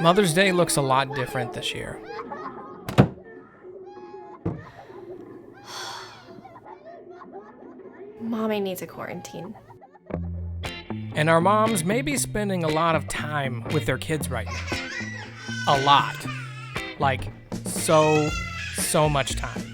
Mother's Day looks a lot different this year. Mommy needs a quarantine. And our moms may be spending a lot of time with their kids right now. A lot. Like, so much time.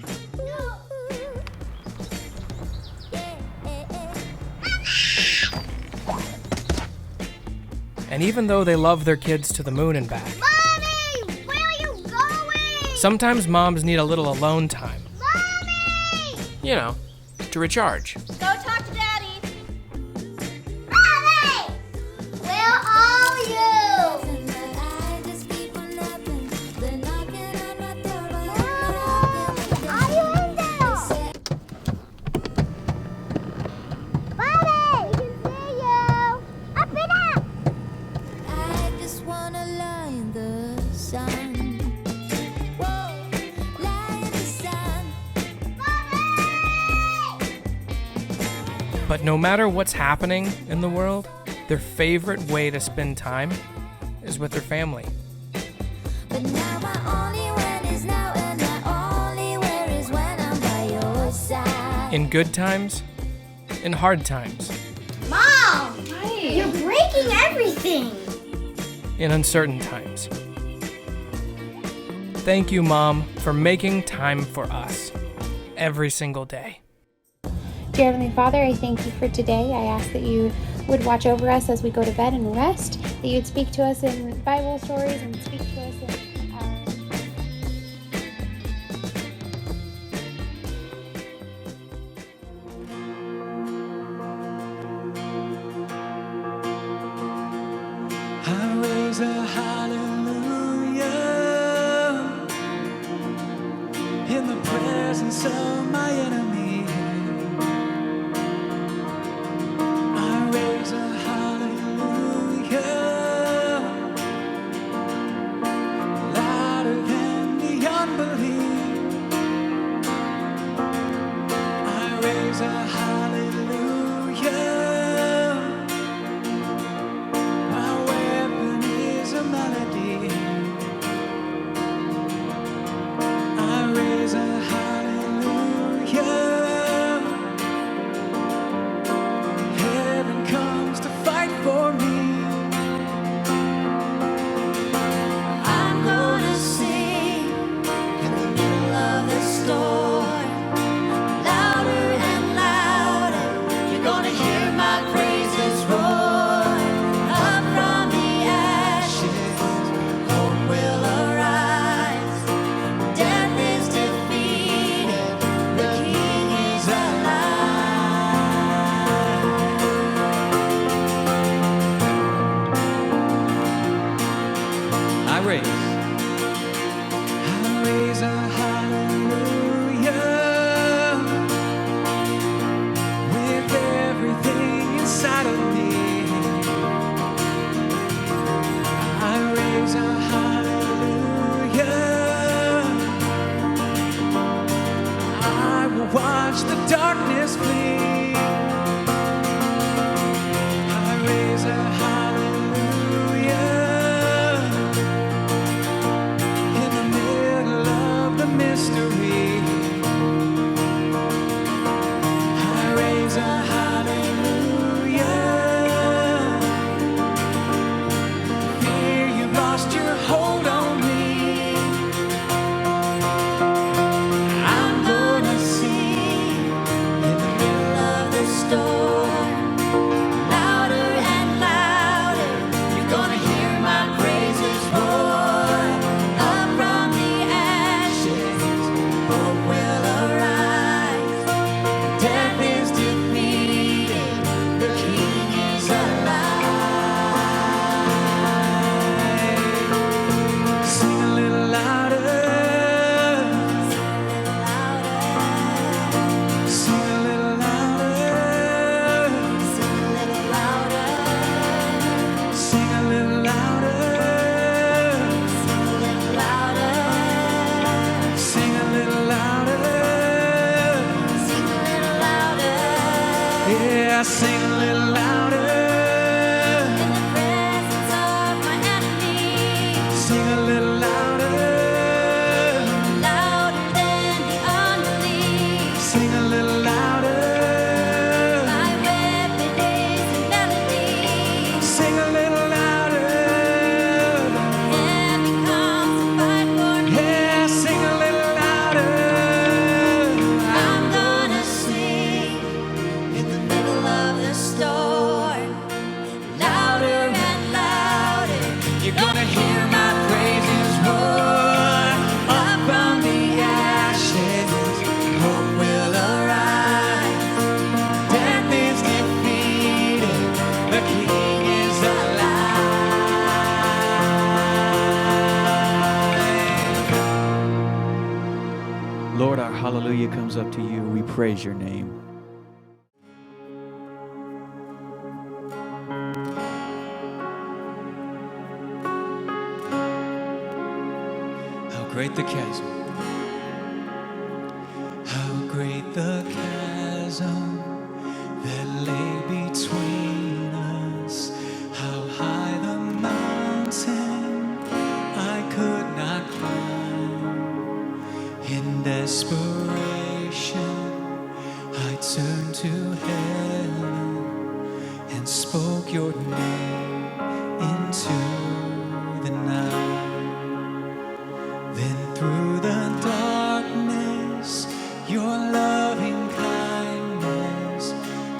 And even though they love their kids to the moon and back, Mommy! Where are you going? sometimes moms need a little alone time. Mommy! You know, to recharge. Go talk to Daddy. Mommy! Where are you? Are you in there? Mommy! We can see you. Up and up! I just wanna lie in the sun. Whoa, lie in the sun. But no matter what's happening in the world, their favorite way to spend time is with their family. But now my only word is now, and my only word is when I'm by your side. In good times, in hard times, Mom! You're breaking everything! in uncertain times. Thank you, Mom, for making time for us every single day. Dear Heavenly Father, I thank you for today. I ask that you would watch over us as we go to bed and rest, that you'd speak to us in Bible stories and speak to us in our... I raise a hallelujah in the presence of my enemy. I raise a hallelujah louder than the unbelief. I raise a hallelujah. My weapon is a melody. I raise a hallelujah. comes up to you. We praise your name. How great the chasm. How great the chasm that lay between us. How high the mountain I could not climb. In desperation, I turned to heaven and spoke your name into the night. Then through the darkness, your loving kindness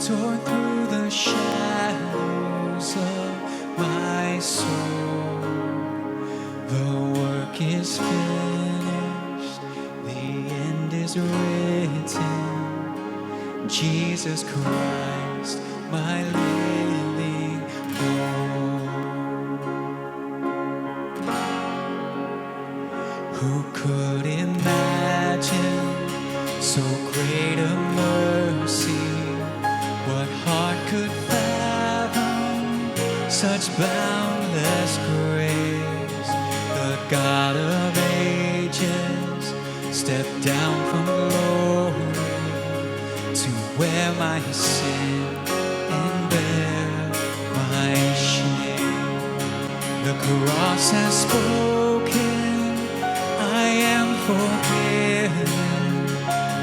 tore through the shadows of my soul. The work is finished, the end is written. Jesus Christ, my living hope. Who could imagine so great a mercy? What heart could fathom such boundless grace? The God of ages stepped down from glory to wear my sin and bear my shame. The cross has spoken, I am forgiven.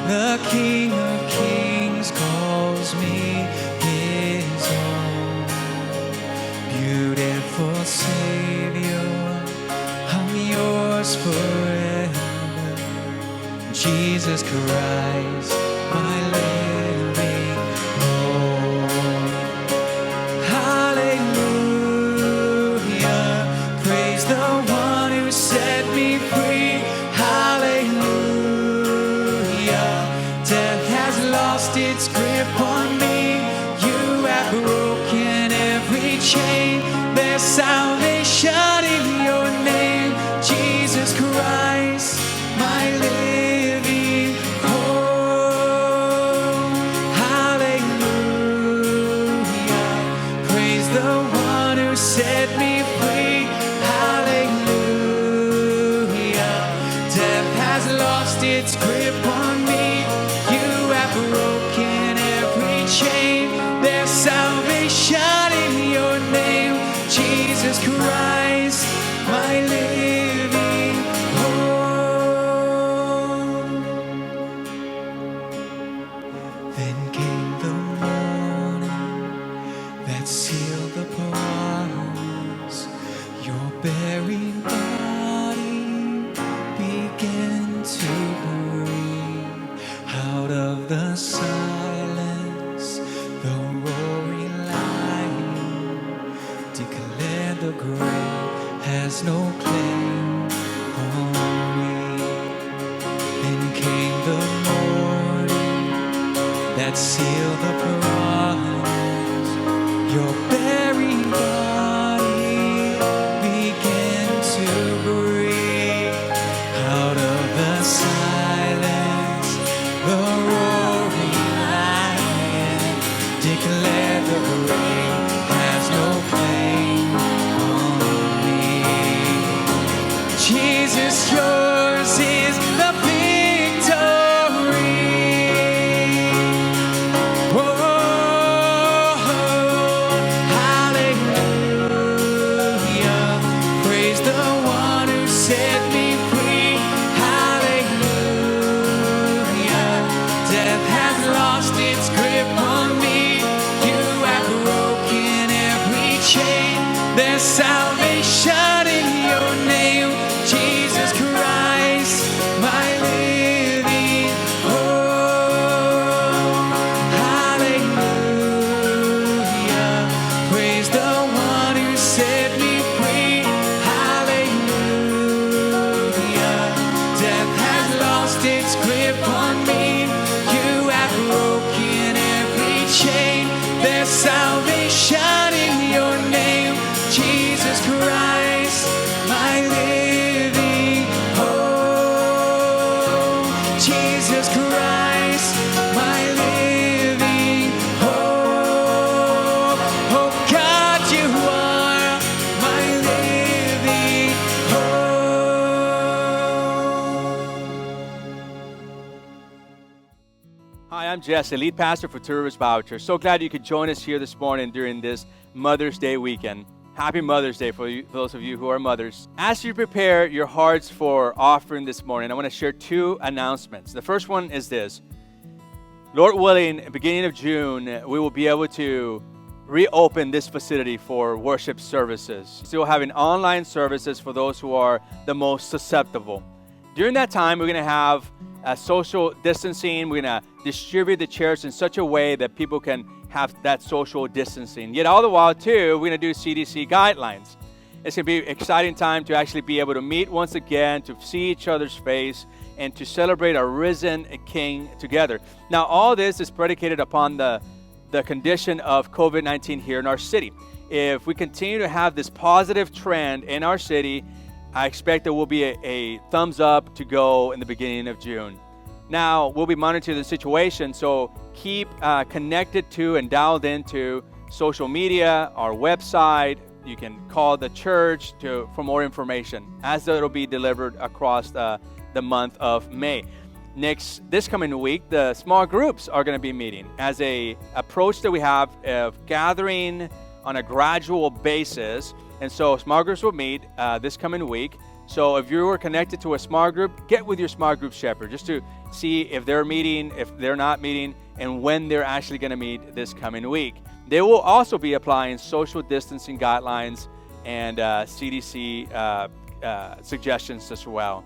The King of Kings calls me his own. Beautiful Savior, I'm yours forever. Jesus Christ, my living hope. Hallelujah, praise the one who set me free. Hallelujah, death has lost its grip on me. You have broken every chain. There's salvation in your name, Jesus Christ, my living hope. Hallelujah, praise the one who set me free. Hallelujah, death has lost its grip on me. You have broken every chain. There's salvation in your name, Jesus Christ, my living hope. Then came the morning that sealed the promise. Your buried body began to breathe. Out of the silence, the roaring lion declared the grave has no claim on me. Then came the morning that sealed the promise. Your buried body began to breathe. Out of the silence, the roaring lion declared the grave has no claim on me. Jesus, yours is the victory. Whoa, hallelujah, praise the one who set me free. Hallelujah, death has lost its grip on me. You have broken every chain. There's salvation in your name, Jesus Christ, my living hope. Hallelujah, praise the one who set me free. Hallelujah, death has lost its grip on me. You have broken every chain. There's salvation in your name, Jesus Christ, my living I'm Jesse, lead pastor for Two Rivers Bible Church. So glad you could join us here this morning during this Mother's Day weekend. Happy Mother's Day for those of you who are mothers. As you prepare your hearts for offering this morning, I want to share two announcements. The first one is this. Lord willing, beginning of June, we will be able to reopen this facility for worship services. Still having online services for those who are the most susceptible. During that time, we're going to have social distancing. We're going to distribute the chairs in such a way that people can have that social distancing. Yet all the while, too, we're going to do CDC guidelines. It's going to be an exciting time to actually be able to meet once again, to see each other's face, and to celebrate our risen King together. Now, all this is predicated upon the condition of COVID-19 here in our city. If we continue to have this positive trend in our city, I expect there will be a thumbs up to go in the beginning of June. Now, we'll be monitoring the situation, so keep connected to and dialed into social media, our website. You can call the church for more information as it'll be delivered across the month of May. This coming week, the small groups are going to be meeting as a approach that we have of gathering on a gradual basis. And so small groups will meet this coming week. So if you are connected to a small group, get with your small group shepherd just to see if they're meeting, if they're not meeting, and when they're actually going to meet this coming week. They will also be applying social distancing guidelines and CDC suggestions as well.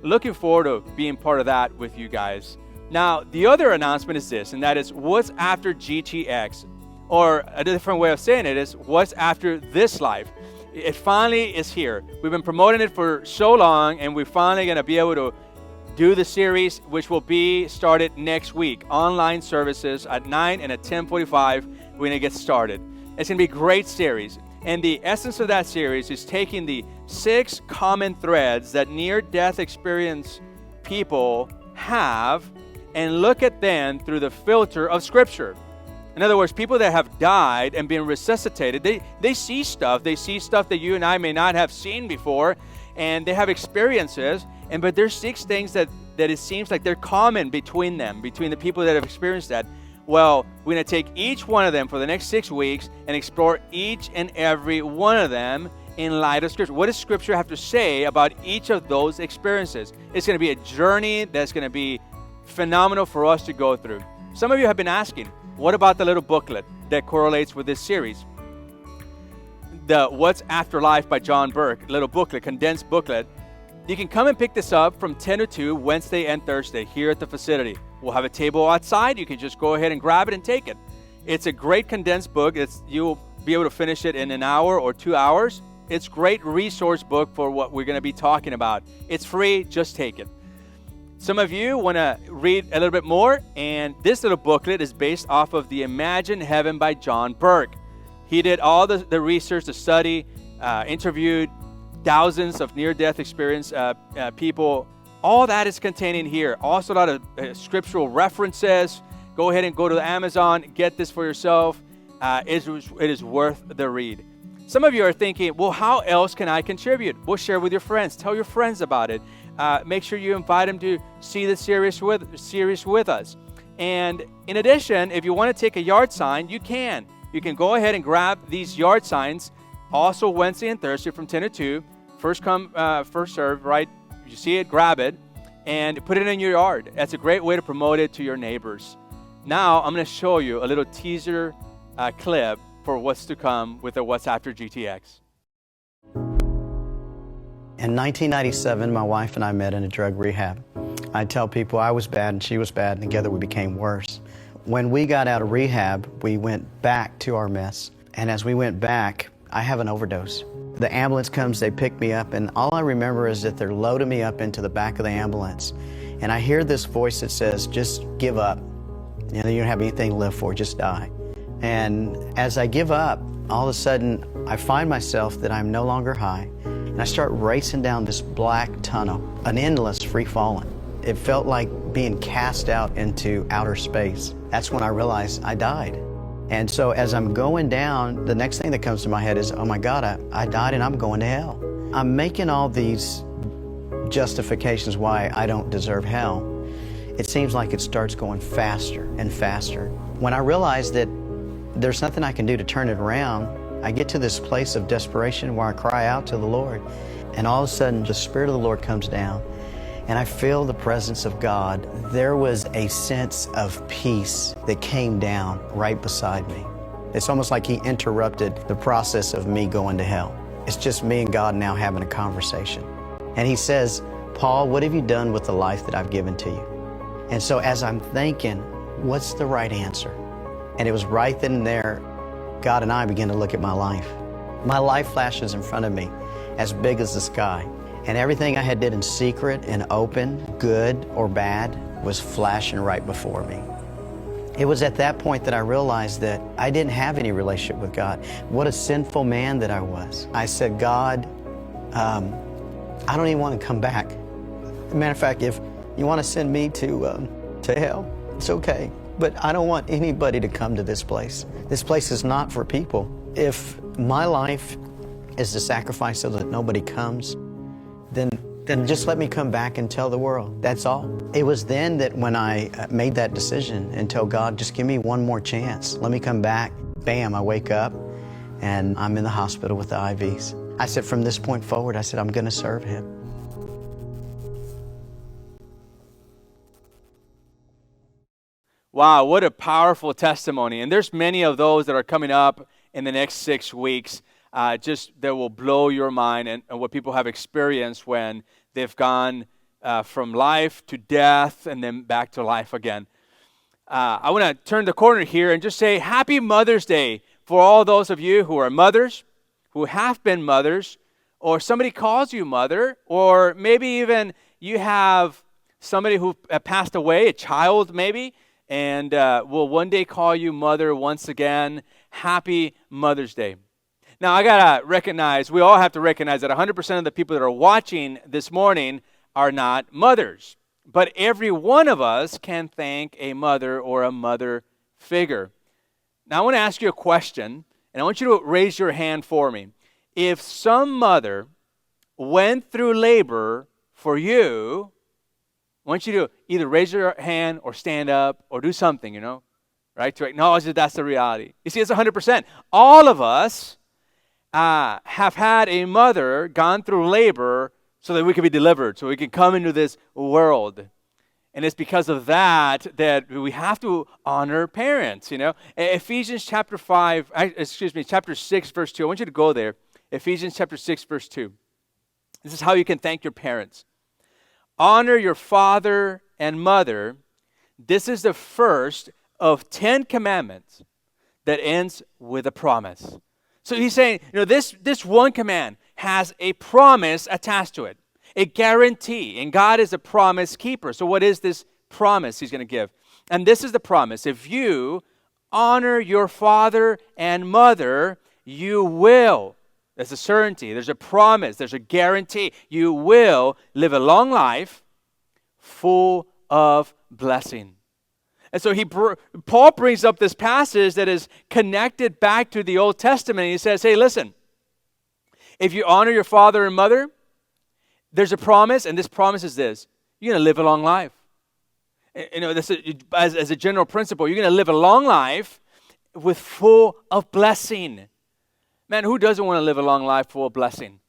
Looking forward to being part of that with you guys. Now, the other announcement is this, and that is what's after GTX, or a different way of saying it is what's after this life. It finally is here. We've been promoting it for so long, and we're finally going to be able to do the series, which will be started next week. Online services at 9 and at 10:45, we're going to get started. It's going to be a great series. And the essence of that series is taking the 6 common threads that near-death experience people have and look at them through the filter of Scripture. In other words, people that have died and been resuscitated, they see stuff. They see stuff that you and I may not have seen before, and they have experiences. But there's 6 things that it seems like they're common between them, between the people that have experienced that. Well, we're going to take each one of them for the next 6 weeks and explore each and every one of them in light of Scripture. What does Scripture have to say about each of those experiences? It's going to be a journey that's going to be phenomenal for us to go through. Some of you have been asking, what about the little booklet that correlates with this series? The What's After Life by John Burke, little booklet, condensed booklet. You can come and pick this up from 10 to 2, Wednesday and Thursday here at the facility. We'll have a table outside. You can just go ahead and grab it and take it. It's a great condensed book. You'll be able to finish it in an hour or 2 hours. It's a great resource book for what we're going to be talking about. It's free. Just take it. Some of you want to read a little bit more, and this little booklet is based off of the Imagine Heaven by John Burke. He did all the research, the study, interviewed thousands of near-death experience people. All that is contained in here. Also a lot of scriptural references. Go ahead and go to Amazon, get this for yourself. It is worth the read. Some of you are thinking, well, how else can I contribute? Well, share with your friends. Tell your friends about it. Make sure you invite them to see the series with us. And in addition, if you want to take a yard sign, you can. You can go ahead and grab these yard signs also Wednesday and Thursday from 10 to 2. First come, first serve, right? You see it, grab it, and put it in your yard. That's a great way to promote it to your neighbors. Now, I'm going to show you a little teaser clip for what's to come with the What's After GTX. In 1997, my wife and I met in a drug rehab. I tell people I was bad and she was bad, and together we became worse. When we got out of rehab, we went back to our mess. And as we went back, I have an overdose. The ambulance comes, they pick me up, and all I remember is that they're loading me up into the back of the ambulance. And I hear this voice that says, just give up. You don't have anything to live for, just die. And as I give up, all of a sudden, I find myself that I'm no longer high. And I start racing down this black tunnel, an endless free falling. It felt like being cast out into outer space. That's when I realized I died. And so as I'm going down, the next thing that comes to my head is, oh my God, I died and I'm going to hell. I'm making all these justifications why I don't deserve hell. it seems like it starts going faster and faster. When I realize that there's nothing I can do to turn it around, I get to this place of desperation where I cry out to the Lord. And all of a sudden, the Spirit of the Lord comes down, and I feel the presence of God. There was a sense of peace that came down right beside me. It's almost like He interrupted the process of me going to hell. It's just me and God now having a conversation. And He says, Paul, what have you done with the life that I've given to you? And so as I'm thinking, what's the right answer? And it was right then and there, God and I began to look at my life. My life flashes in front of me, as big as the sky. And everything I had did in secret and open, good or bad, was flashing right before me. It was at that point that I realized that I didn't have any relationship with God. What a sinful man that I was. I said, God, I don't even want to come back. As a matter of fact, if you want to send me to hell, it's okay. But I don't want anybody to come to this place. This place is not for people. If my life is to sacrifice so that nobody comes, then just let me come back and tell the world. That's all. It was then that when I made that decision and told God, just give me one more chance. Let me come back. Bam, I wake up and I'm in the hospital with the IVs. I said, from this point forward, I said, I'm going to serve Him. Wow, what a powerful testimony. And there's many of those that are coming up in the next 6 weeks just that will blow your mind and what people have experienced when they've gone from life to death and then back to life again. I want to turn the corner here and just say Happy Mother's Day for all those of you who are mothers, who have been mothers, or somebody calls you mother, or maybe even you have somebody who passed away, a child maybe, and will one day call you mother once again. Happy Mother's Day. Now, I got to recognize, we all have to recognize that 100% of the people that are watching this morning are not mothers. But every one of us can thank a mother or a mother figure. Now, I want to ask you a question, and I want you to raise your hand for me. If some mother went through labor for you, I want you to either raise your hand or stand up or do something, right, to acknowledge that that's the reality. You see, it's 100%. All of us have had a mother gone through labor so that we can be delivered, so we can come into this world. And it's because of that we have to honor parents, Ephesians chapter 6, verse 2. I want you to go there. Ephesians chapter 6, verse 2. This is how you can thank your parents. Honor your father and mother. This is the first of 10 commandments that ends with a promise. So he's saying, this one command has a promise attached to it, a guarantee, and God is a promise keeper. So what is this promise He's going to give? And this is the promise. If you honor your father and mother, you will. There's a certainty, there's a promise, there's a guarantee. You will live a long life full of blessing. And so Paul brings up this passage that is connected back to the Old Testament. He says, hey, listen, if you honor your father and mother, there's a promise, and this promise is this: you're going to live a long life. This as a general principle, you're going to live a long life with full of blessing. Man, who doesn't want to live a long life full of blessing?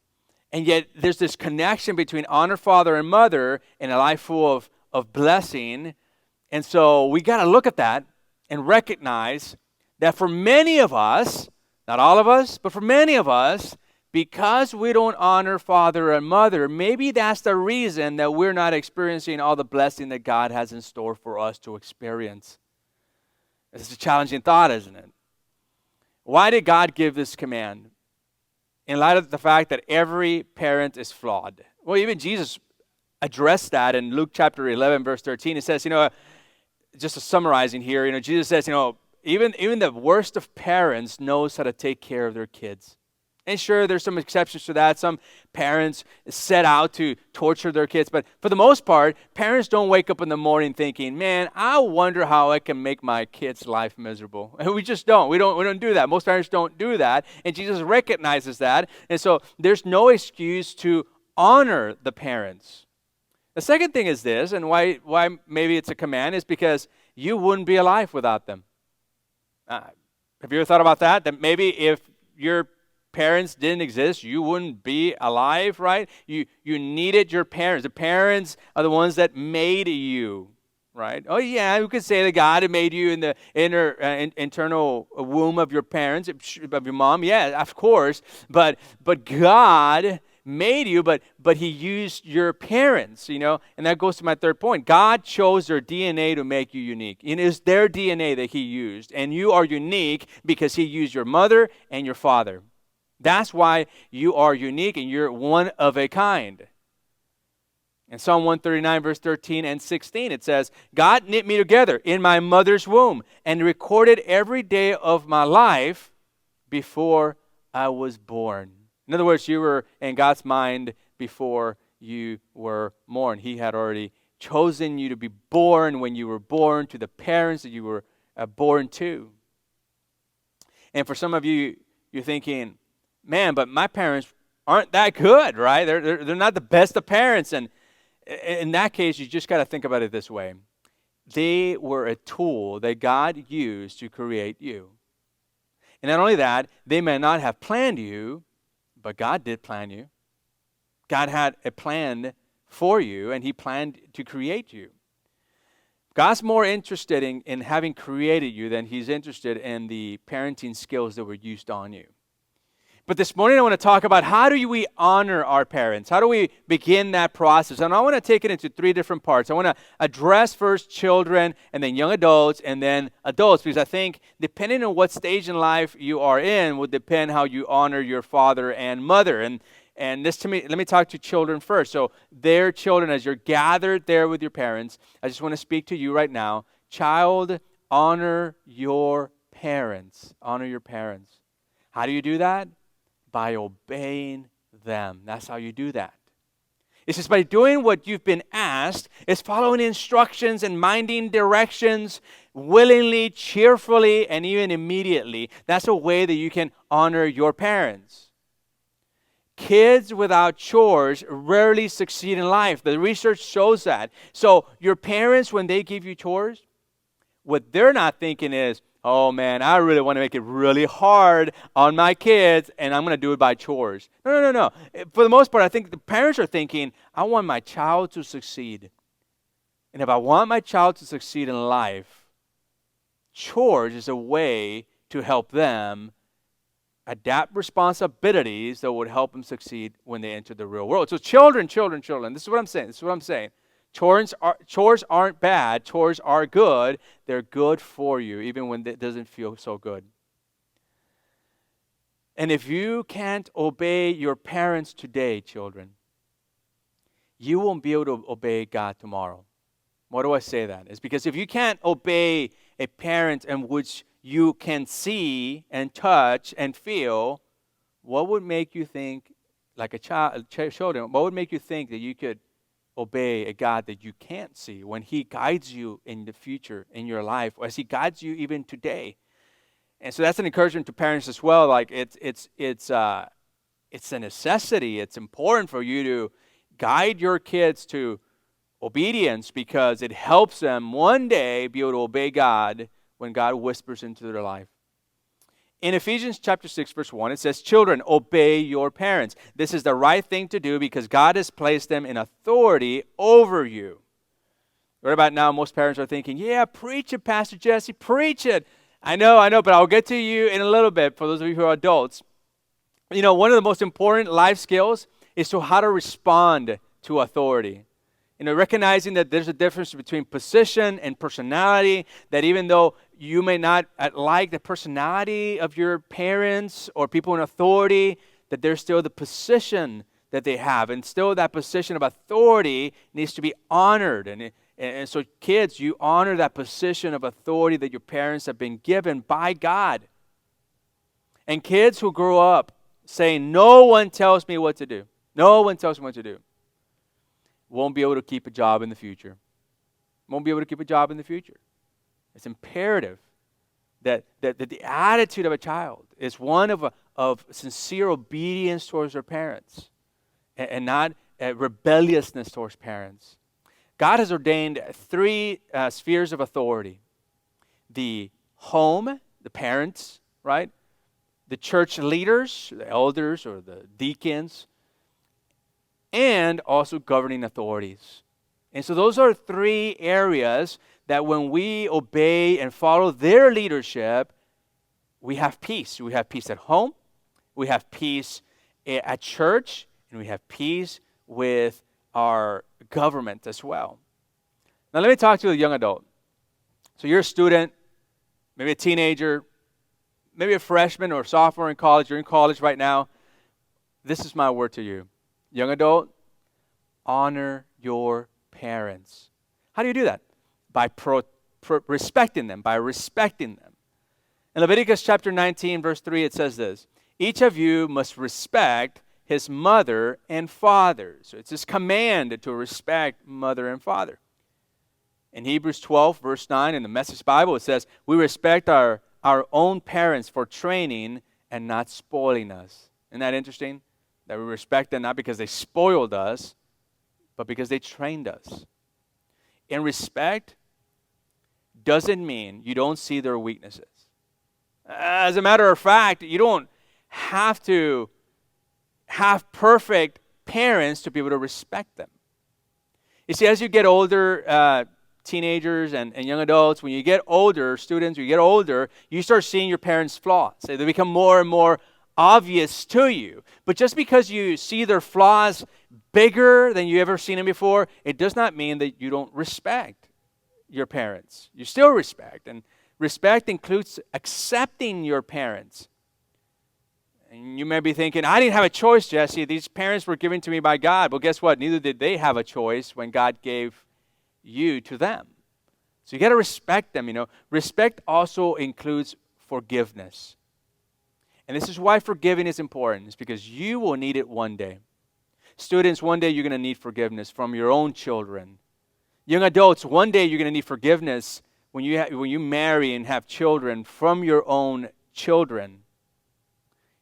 And yet there's this connection between honor father and mother and a life full of blessing. And so we got to look at that and recognize that for many of us, not all of us, but for many of us, because we don't honor father and mother, maybe that's the reason that we're not experiencing all the blessing that God has in store for us to experience. It's a challenging thought, isn't it? Why did God give this command? In light of the fact that every parent is flawed. Well, even Jesus addressed that in Luke chapter 11, verse 13. He says, just summarizing here, Jesus says, even the worst of parents knows how to take care of their kids. And sure, there's some exceptions to that. Some parents set out to torture their kids. But for the most part, parents don't wake up in the morning thinking, man, I wonder how I can make my kid's life miserable. And we just don't. We don't do that. Most parents don't do that. And Jesus recognizes that. And so there's no excuse to honor the parents. The second thing is this, and why maybe it's a command, is because you wouldn't be alive without them. Have you ever thought about that? That maybe if your parents didn't exist, you wouldn't be alive, right? You needed your parents. The parents are the ones that made you, right? Oh yeah, we could say that God had made you in the internal womb of your parents, of your mom. Yeah, of course. But God made you, but he used your parents, and that goes to my third point. God chose their DNA to make you unique. It is their DNA that he used, and you are unique because he used your mother and your father. That's why you are unique and you're one of a kind. In Psalm 139, verse 13 and 16, it says, God knit me together in my mother's womb and recorded every day of my life before I was born. In other words, you were in God's mind before you were born. He had already chosen you to be born when you were born to the parents that you were born to. And for some of you, you're thinking, man, but my parents aren't that good, right? They're not the best of parents. And in that case, you just got to think about it this way. They were a tool that God used to create you. And not only that, they may not have planned you, but God did plan you. God had a plan for you, and he planned to create you. God's more interested in having created you than he's interested in the parenting skills that were used on you. But this morning I want to talk about how do we honor our parents? How do we begin that process? And I want to take it into three different parts. I want to address first children, and then young adults, and then adults, because I think depending on what stage in life you are in will depend how you honor your father and mother. And this to me, let me talk to children first. So their children, as you're gathered there with your parents, I just want to speak to you right now. Child, honor your parents. Honor your parents. How do you do that? By obeying them. That's how you do that. It's just by doing what you've been asked. It's following instructions and minding directions willingly, cheerfully, and even immediately. That's a way that you can honor your parents. Kids without chores rarely succeed in life. The research shows that. So your parents, when they give you chores, what they're not thinking is, oh man, I really want to make it really hard on my kids, and I'm going to do it by chores. No. For the most part, I think the parents are thinking, I want my child to succeed. And if I want my child to succeed in life, chores is a way to help them adapt responsibilities that would help them succeed when they enter the real world. So children. This is what I'm saying. Chores aren't bad. Chores are good. They're good for you, even when it doesn't feel so good. And if you can't obey your parents today, children, you won't be able to obey God tomorrow. Why do I say that? It's because if you can't obey a parent in which you can see and touch and feel, what would make you think, like a child, children, what would make you think that you could obey a God that you can't see when he guides you in the future in your life, or as he guides you even today? And so that's an encouragement to parents as well. Like it's a necessity. It's important for you to guide your kids to obedience because it helps them one day be able to obey God when God whispers into their life. In Ephesians chapter 6, verse 1, it says, children, obey your parents. This is the right thing to do because God has placed them in authority over you. Right about now, most parents are thinking, yeah, preach it, Pastor Jesse, preach it. I know, but I'll get to you in a little bit for those of you who are adults. One of the most important life skills is to how to respond to authority. Recognizing that there's a difference between position and personality, that even though you may not like the personality of your parents or people in authority, that there's still the position that they have. And still that position of authority needs to be honored. And so kids, you honor that position of authority that your parents have been given by God. And kids who grow up saying, no one tells me what to do. No one tells me what to do. Won't be able to keep a job in the future. Won't be able to keep a job in the future. It's imperative that the attitude of a child is one of sincere obedience towards their parents and not rebelliousness towards parents. God has ordained three spheres of authority: the home, the parents, right? The church leaders, the elders or the deacons, and also governing authorities. And so those are three areas that when we obey and follow their leadership, we have peace. We have peace at home, we have peace at church, and we have peace with our government as well. Now let me talk to a young adult. So you're a student, maybe a teenager, maybe a freshman or sophomore in college. You're in college right now. This is my word to you. Young adult, honor your parents. How do you do that? By respecting them, by respecting them. In Leviticus chapter 19, verse 3, it says this: each of you must respect his mother and father. So it's this command to respect mother and father. In Hebrews 12, verse 9, in the Message Bible, it says, we respect our own parents for training and not spoiling us. Isn't that interesting? That we respect them not because they spoiled us, but because they trained us. And respect doesn't mean you don't see their weaknesses. As a matter of fact, you don't have to have perfect parents to be able to respect them. You see, as you get older, teenagers and young adults, when you get older, students, when you get older, you start seeing your parents' flaws. They become more and more obvious to you. But just because you see their flaws bigger than you ever seen them before, it does not mean that you don't respect your parents. You still respect, and respect includes accepting your parents. And you may be thinking, I didn't have a choice, Jesse. These parents were given to me by God. Well, guess what? Neither did they have a choice when God gave you to them. So you got to respect them, Respect also includes forgiveness. And this is why forgiving is important. It's because you will need it one day. Students, one day you're going to need forgiveness from your own children. Young adults, one day you're going to need forgiveness when you marry and have children from your own children.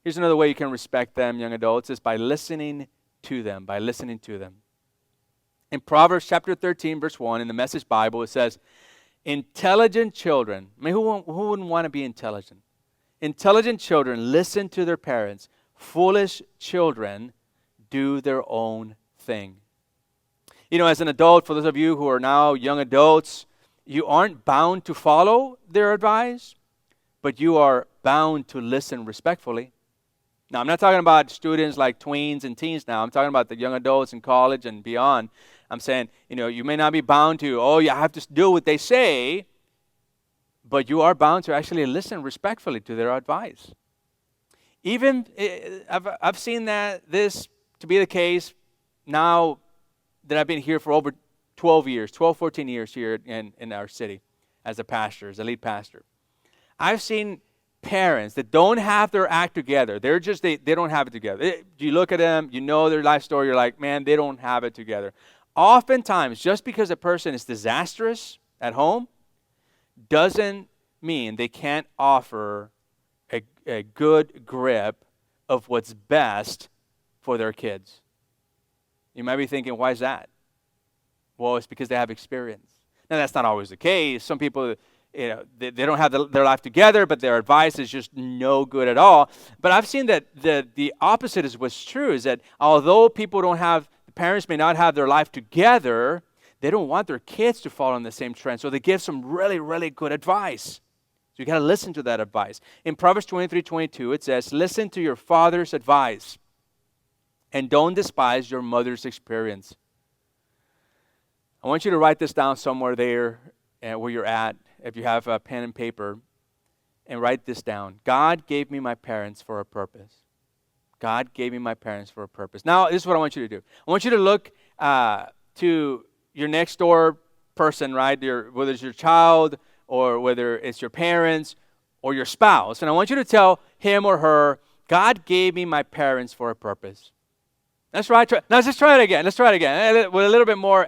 Here's another way you can respect them, young adults, is by listening to them, In Proverbs chapter 13, verse 1, in the Message Bible, it says, intelligent children, who wouldn't want to be intelligent? Intelligent children listen to their parents. Foolish children do their own thing. As an adult, for those of you who are now young adults, you aren't bound to follow their advice, but you are bound to listen respectfully. Now, I'm not talking about students like tweens and teens now. I'm talking about the young adults in college and beyond. I'm saying, you may not be bound to, you have to do what they say, but you are bound to actually listen respectfully to their advice. Even, I've seen this to be the case now that I've been here for over 14 years here in our city as a pastor, as a lead pastor. I've seen parents that don't have their act together. They don't have it together. You look at them, their life story, you're like, man, they don't have it together. Oftentimes, just because a person is disastrous at home doesn't mean they can't offer a good grip of what's best for their kids. You might be thinking, why is that? Well, it's because they have experience. Now, that's not always the case. Some people, they don't have their life together, but their advice is just no good at all. But I've seen that the opposite is what's true, is that although parents may not have their life together, they don't want their kids to follow in the same trend. So they give some really, really good advice. So you got to listen to that advice. In Proverbs 23:22, it says, listen to your father's advice and don't despise your mother's experience. I want you to write this down somewhere there where you're at, if you have a pen and paper, and write this down. God gave me my parents for a purpose. God gave me my parents for a purpose. Now, this is what I want you to do. I want you to look to your next door person, right? Whether it's your child or whether it's your parents or your spouse. And I want you to tell him or her, God gave me my parents for a purpose. That's right. Now, let's try it again. With a little bit more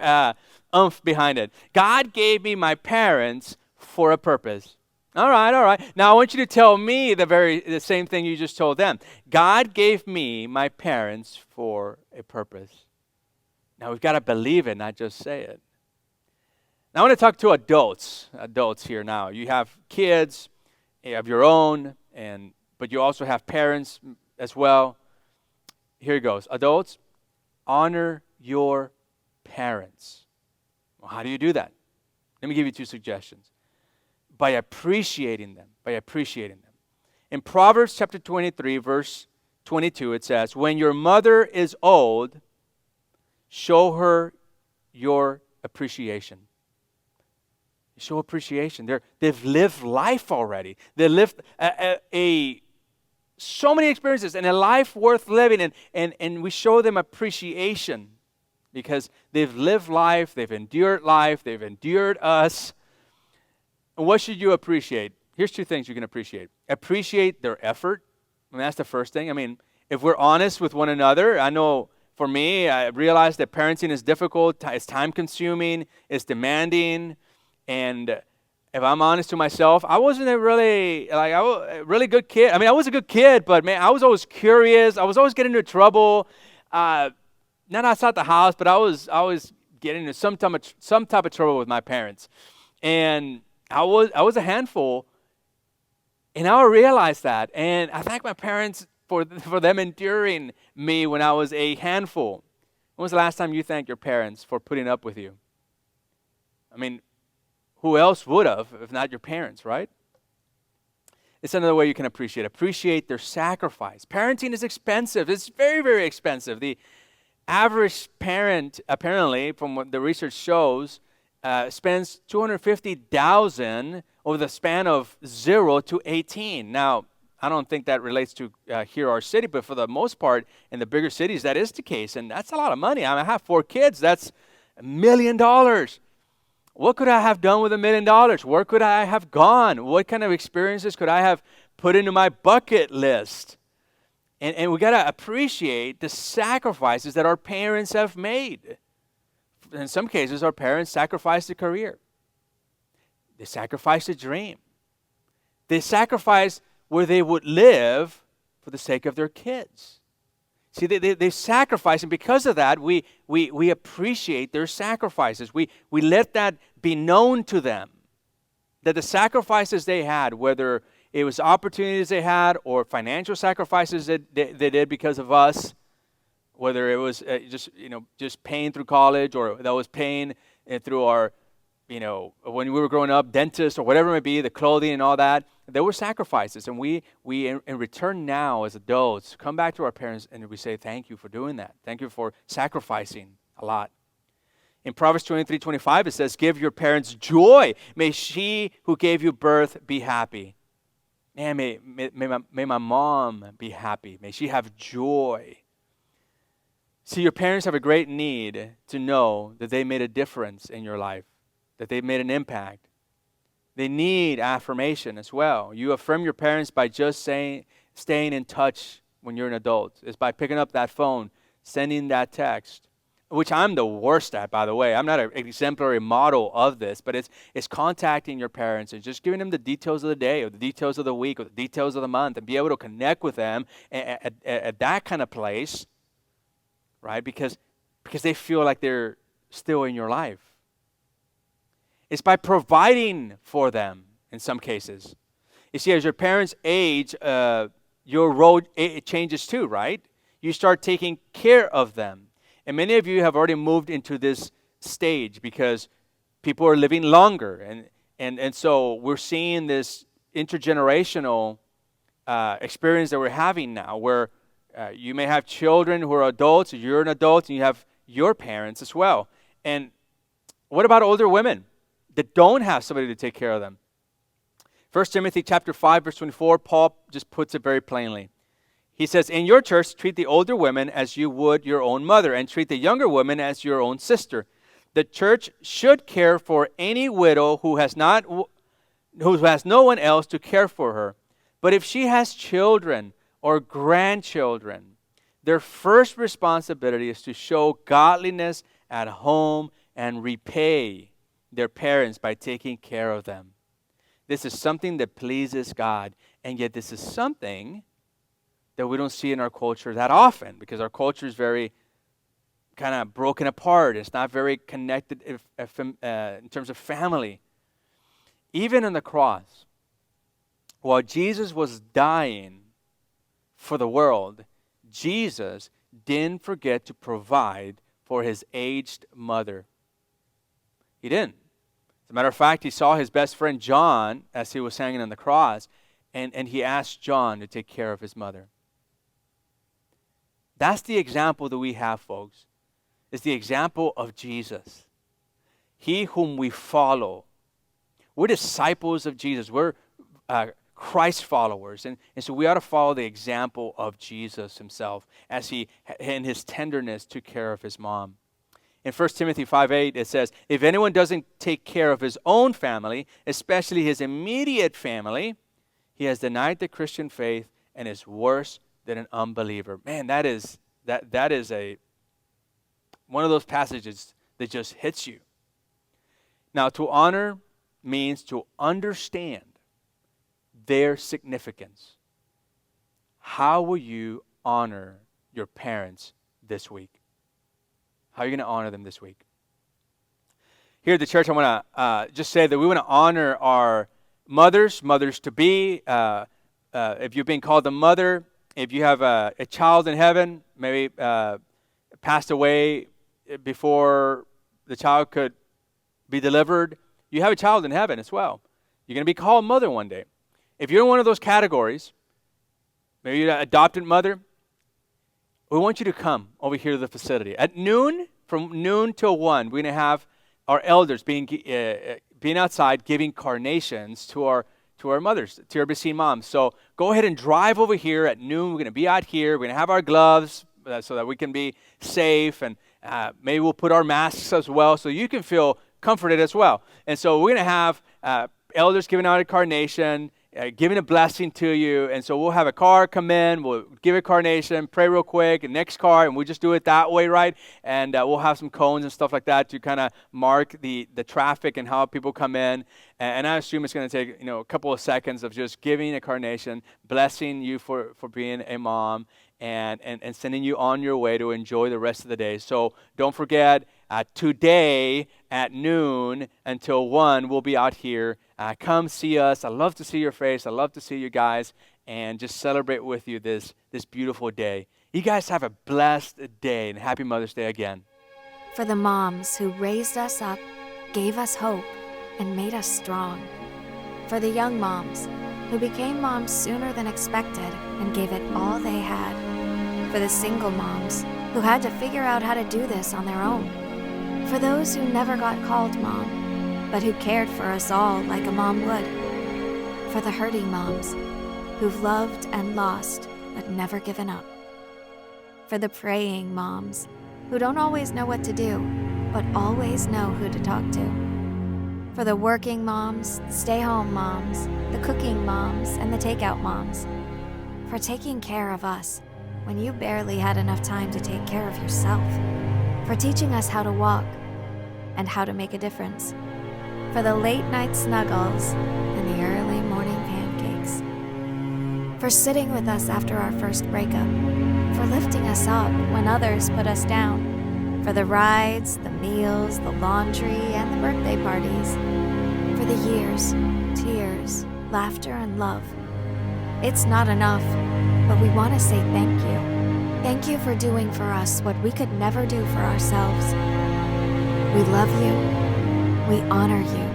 oomph behind it. God gave me my parents for a purpose. All right. Now, I want you to tell me the same thing you just told them. God gave me my parents for a purpose. Now, we've got to believe it, not just say it. Now I want to talk to adults here now. You have kids, you have your own, but you also have parents as well. Here it goes. Adults, honor your parents. Well, how do you do that? Let me give you 2 suggestions. By appreciating them. In Proverbs chapter 23, verse 22, it says, when your mother is old, show her your appreciation. Show appreciation. They've lived life already. They lived so many experiences and a life worth living, and we show them appreciation because they've lived life, they've endured us. And what should you appreciate? Here's 2 things you can appreciate. Appreciate their effort. I mean, that's the first thing. I mean, if we're honest with one another, I know for me, I realize that parenting is difficult, it's time-consuming, it's demanding, and if I'm honest to myself, I wasn't a really good kid. I mean, I was a good kid, but man, I was always curious. I was always getting into trouble. Not outside the house, but I was getting into some type of trouble with my parents, and I was a handful. And now I realize that, and I thank my parents for them enduring me when I was a handful. When was the last time you thanked your parents for putting up with you? I mean, who else would have if not your parents, right? It's another way you can appreciate their sacrifice. Parenting is expensive. It's very, very expensive. The average parent, apparently, from what the research shows, spends $250,000 over the span of 0 to 18. Now, I don't think that relates to here our city, but for the most part, in the bigger cities, that is the case, and that's a lot of money. I have 4 kids. That's $1 million. What could I have done with $1 million? Where could I have gone? What kind of experiences could I have put into my bucket list? And we got to appreciate the sacrifices that our parents have made. In some cases, our parents sacrificed a career. They sacrificed a dream. They sacrificed where they would live for the sake of their kids. See, they sacrificed, and because of that, we appreciate their sacrifices. We let that be known to them, that the sacrifices they had, whether it was opportunities they had or financial sacrifices that they did because of us, whether it was just paying through college or that was paying through our, when we were growing up, dentists or whatever it may be, the clothing and all that, there were sacrifices. And we in return now as adults come back to our parents and we say, thank you for doing that. Thank you for sacrificing a lot. In Proverbs 23:25, it says, give your parents joy. May she who gave you birth be happy. Man, may my mom be happy. May she have joy. See, your parents have a great need to know that they made a difference in your life, that they made an impact. They need affirmation as well. You affirm your parents by just staying in touch when you're an adult. It's by picking up that phone, sending that text, which I'm the worst at, by the way. I'm not an exemplary model of this, but it's contacting your parents and just giving them the details of the day or the details of the week or the details of the month and be able to connect with them at that kind of place, right? Because they feel like they're still in your life. It's by providing for them in some cases. You see, as your parents age, your role it changes too, right? You start taking care of them. And many of you have already moved into this stage because people are living longer. And so we're seeing this intergenerational experience that we're having now where you may have children who are adults, you're an adult, and you have your parents as well. And what about older women that don't have somebody to take care of them? 1 Timothy chapter 5, verse 24, Paul just puts it very plainly. He says, in your church, treat the older women as you would your own mother, and treat the younger women as your own sister. The church should care for any widow who has no one else to care for her. But if she has children or grandchildren, their first responsibility is to show godliness at home and repay their parents by taking care of them. This is something that pleases God, and yet this is something that we don't see in our culture that often because our culture is very kind of broken apart. It's not very connected in terms of family. Even on the cross, while Jesus was dying for the world, Jesus didn't forget to provide for his aged mother. He didn't. As a matter of fact, he saw his best friend John as he was hanging on the cross, and he asked John to take care of his mother. That's the example that we have, folks. It's the example of Jesus. He whom we follow. We're disciples of Jesus. We're Christ followers. And so we ought to follow the example of Jesus himself as he, in his tenderness, took care of his mom. In 1 Timothy 5:8, it says, if anyone doesn't take care of his own family, especially his immediate family, he has denied the Christian faith and is worse than an unbeliever. Man, that is one of those passages that just hits you. Now, to honor means to understand their significance. How will you honor your parents this week? How are you going to honor them this week? Here at the church, I want to just say that we want to honor our mothers-to-be. If you've been called a mother, if you have a child in heaven, maybe passed away before the child could be delivered, you have a child in heaven as well. You're going to be called mother one day. If you're in one of those categories, maybe you're an adopted mother, we want you to come over here to the facility. At noon, from noon till 1, we're going to have our elders being outside giving carnations to our mothers, to our Basine moms. So go ahead and drive over here at noon. We're going to be out here. We're going to have our gloves so that we can be safe. And maybe we'll put our masks as well so you can feel comforted as well. And so we're going to have elders giving out a carnation, giving a blessing to you. And so we'll have a car come in, we'll give a carnation, pray real quick, and next car, and we'll just do it that way, right? And we'll have some cones and stuff like that to kind of mark the traffic and how people come in. And I assume it's going to take a couple of seconds of just giving a carnation, blessing you for being a mom, and sending you on your way to enjoy the rest of the day. So don't forget, today at noon until 1, we'll be out here. Come see us. I love to see your face. I love to see you guys and just celebrate with you this beautiful day. You guys have a blessed day, and happy Mother's Day again. For the moms who raised us up, gave us hope, and made us strong. For the young moms who became moms sooner than expected and gave it all they had. For the single moms who had to figure out how to do this on their own. For those who never got called mom, but who cared for us all like a mom would. For the hurting moms who've loved and lost but never given up. For the praying moms who don't always know what to do, but always know who to talk to. For the working moms, stay-home moms, the cooking moms, and the takeout moms. For taking care of us when you barely had enough time to take care of yourself. For teaching us how to walk and how to make a difference. For the late night snuggles and the early morning pancakes. For sitting with us after our first breakup. For lifting us up when others put us down. For the rides, the meals, the laundry, and the birthday parties. For the years, tears, laughter, and love. It's not enough, but we want to say thank you. Thank you for doing for us what we could never do for ourselves. We love you. We honor you.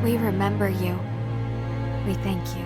We remember you. We thank you.